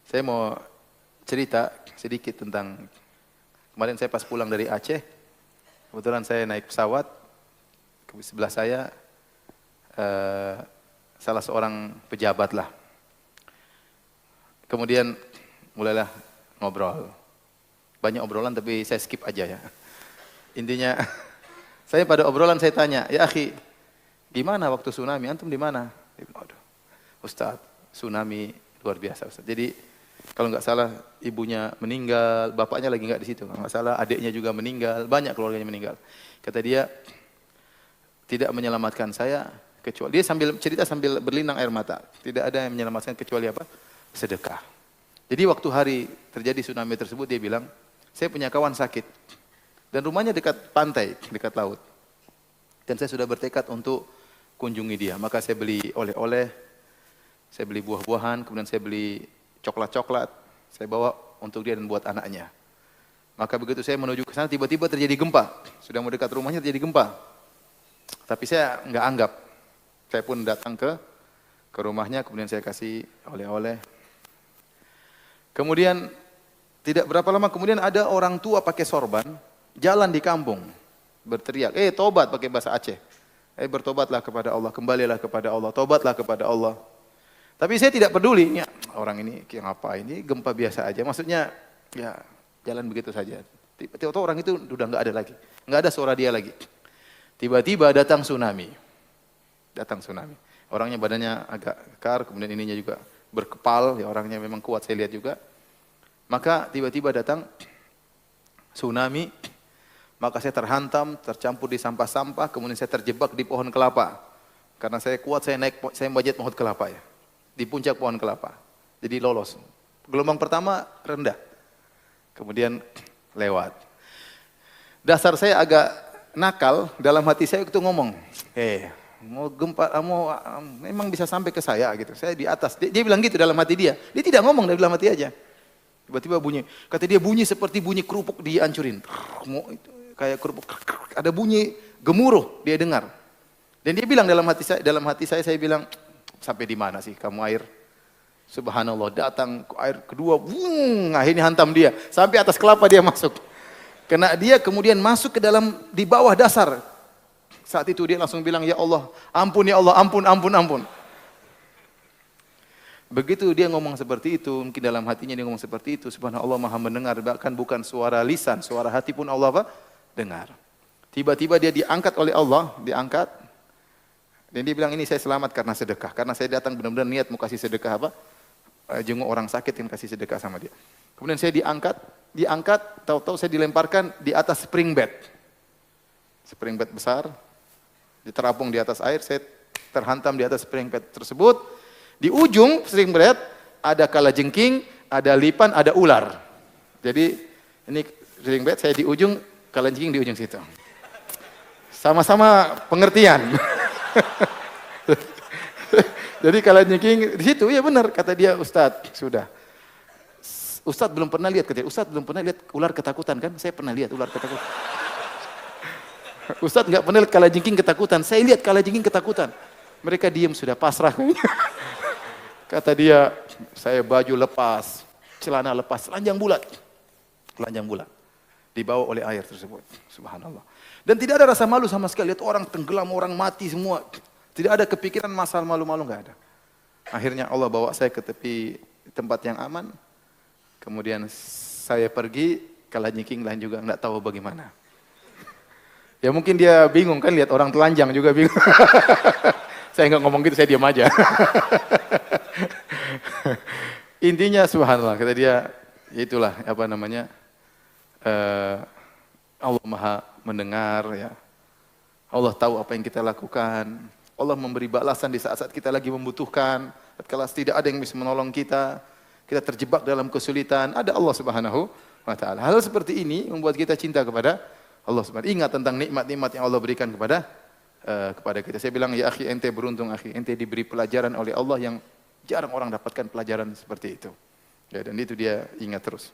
Saya mau cerita sedikit tentang kemarin saya pas pulang dari Aceh, kebetulan saya naik pesawat, ke sebelah saya salah seorang pejabat lah. Kemudian mulailah ngobrol. Banyak obrolan tapi saya skip aja ya. Intinya saya pada obrolan saya tanya, "Ya akhi, gimana waktu tsunami? Antum di mana?" Dia bilang, "Aduh, Ustaz, tsunami luar biasa Ustaz." Jadi kalau nggak salah ibunya meninggal, bapaknya lagi nggak di situ. Kalau nggak salah adiknya juga meninggal, banyak keluarganya meninggal. Kata dia, tidak menyelamatkan saya kecuali, dia sambil cerita sambil berlinang air mata. Tidak ada yang menyelamatkan kecuali apa? Sedekah. Jadi waktu hari terjadi tsunami tersebut dia bilang, saya punya kawan sakit dan rumahnya dekat pantai, dekat laut. Dan saya sudah bertekad untuk kunjungi dia. Maka saya beli oleh-oleh, saya beli buah-buahan, kemudian saya beli coklat-coklat, saya bawa untuk dia dan buat anaknya. Maka begitu saya menuju ke sana, tiba-tiba terjadi gempa. Sudah mau dekat rumahnya terjadi gempa. Tapi saya nggak anggap. Saya pun datang ke rumahnya, kemudian saya kasih oleh-oleh. Kemudian tidak berapa lama kemudian ada orang tua pakai sorban, jalan di kampung, berteriak, tobat pakai bahasa Aceh. Bertobatlah kepada Allah, kembalilah kepada Allah, tobatlah kepada Allah. Tapi saya tidak peduli, ya, orang ini ngapain, ini gempa biasa aja. Maksudnya, ya jalan begitu saja. Tiba-tiba orang itu udah nggak ada lagi, nggak ada suara dia lagi. Tiba-tiba datang tsunami, Orangnya badannya agak kekar, kemudian ininya juga berkepal, ya orangnya memang kuat saya lihat juga. Maka tiba-tiba datang tsunami, maka saya terhantam, tercampur di sampah-sampah, kemudian saya terjebak di pohon kelapa. Karena saya kuat, saya manjat pohon kelapa ya. Di puncak pohon kelapa. Jadi lolos. Gelombang pertama rendah. Kemudian lewat. Dasar saya agak nakal, dalam hati saya itu ngomong, mau gempa, memang bisa sampai ke saya gitu. Saya di atas. Dia bilang gitu dalam hati dia. Dia tidak ngomong dalam hati aja. Tiba-tiba bunyi. Kata dia bunyi seperti bunyi kerupuk dihancurin. Kayak kerupuk. Ada bunyi gemuruh dia dengar. Dan dia bilang dalam hati saya bilang, sampai di mana sih kamu air? Subhanallah, datang air kedua, akhirnya hantam dia. Sampai atas kelapa dia masuk. Kena dia kemudian masuk ke dalam, di bawah dasar. Saat itu dia langsung bilang, ya Allah, ampun ya Allah, ampun, ampun, ampun. Begitu dia ngomong seperti itu, mungkin dalam hatinya dia ngomong seperti itu, subhanallah maha mendengar, bahkan bukan suara lisan, suara hati pun Allah apa? Dengar. Tiba-tiba dia diangkat oleh Allah, diangkat. Dan dia bilang, ini saya selamat karena sedekah. Karena saya datang benar-benar niat mau kasih sedekah apa? Jenguk orang sakit yang kasih sedekah sama dia. Kemudian saya diangkat, tahu-tahu saya dilemparkan di atas spring bed. Spring bed besar, diterapung di atas air, saya terhantam di atas spring bed tersebut. Di ujung spring bed ada kalajengking, ada lipan, ada ular. Jadi ini spring bed, saya di ujung, kalajengking di ujung situ. Sama-sama pengertian. Jadi kalajengking di situ, ya benar kata dia, Ustadz, sudah. Ustadz belum pernah lihat, katanya. Ustadz belum pernah lihat ular ketakutan kan? Saya pernah lihat ular ketakutan. Ustadz nggak pernah lihat kalajengking ketakutan. Saya lihat kalajengking ketakutan. Mereka diam sudah pasrah. Kata dia, saya baju lepas, celana lepas, telanjang bulat. Dibawa oleh air tersebut. Subhanallah. Dan tidak ada rasa malu sama sekali. Lihat orang tenggelam, orang mati semua. Tidak ada kepikiran masalah malu-malu, nggak ada. Akhirnya Allah bawa saya ke tepi tempat yang aman. Kemudian saya pergi, kalajengking lain juga nggak tahu bagaimana. Ya mungkin dia bingung kan, lihat orang telanjang juga bingung. Saya nggak ngomong gitu, saya diam aja. Intinya subhanallah, kata dia, itulah apa namanya, Allah maha mendengar ya. Allah tahu apa yang kita lakukan. Allah memberi balasan di saat-saat kita lagi membutuhkan. Kalau tidak ada yang bisa menolong kita, kita terjebak dalam kesulitan, ada Allah Subhanahu wa taala. Hal seperti ini membuat kita cinta kepada Allah Subhanahu. Ingat tentang nikmat-nikmat yang Allah berikan kepada kita. Saya bilang, ya akhi, ente beruntung akhi, ente diberi pelajaran oleh Allah yang jarang orang dapatkan pelajaran seperti itu. Ya, dan itu dia ingat terus.